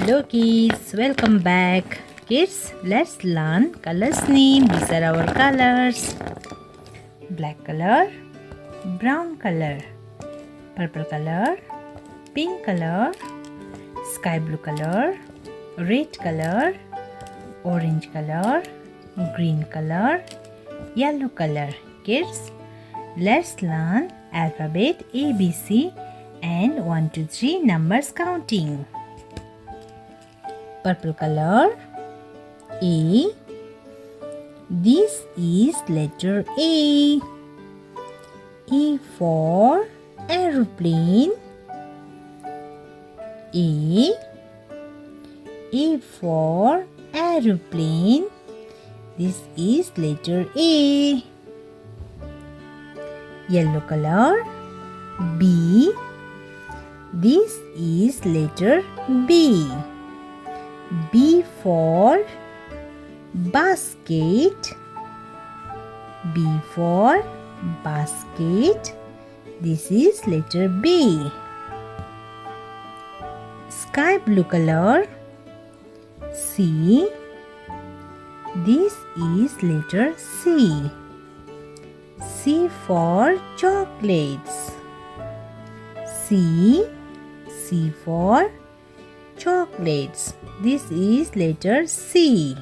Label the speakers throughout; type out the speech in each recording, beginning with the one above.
Speaker 1: Hello kids, welcome back. Kids, let's learn colors name. These are our colors. Black color, brown color, purple color, pink color, sky blue color, red color, orange color, green color, yellow color. Kids, let's learn alphabet ABC and 1 2 3 numbers counting. Purple color A. This is letter A. A for aeroplane. A. A for aeroplane. This is letter A. Yellow color B. This is letter B. B for basket. B for basket. This is letter B. Sky blue color C. This is letter C. C for chocolates. C for chocolates. This is letter C.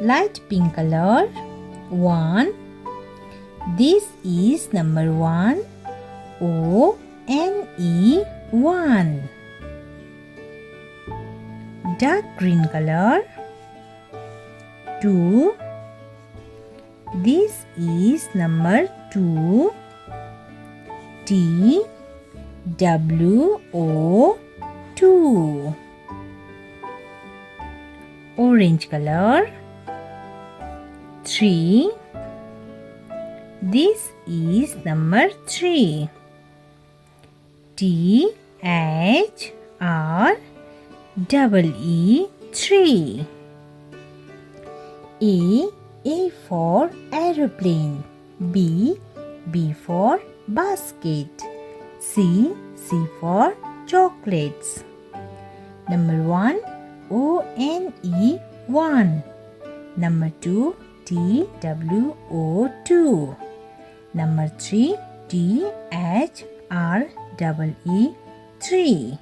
Speaker 1: Light pink color 1. This is number 1. O-N-E 1. Dark green color 2. This is number 2. T-W-O 2. Orange color 3. This is number 3. T-H-R-E-E 3. A for aeroplane. B for basket. C for chocolates. Number 1 O-N-E 1. Number 2 T-W-O 2. Number 3 T-H-R-E-E 3.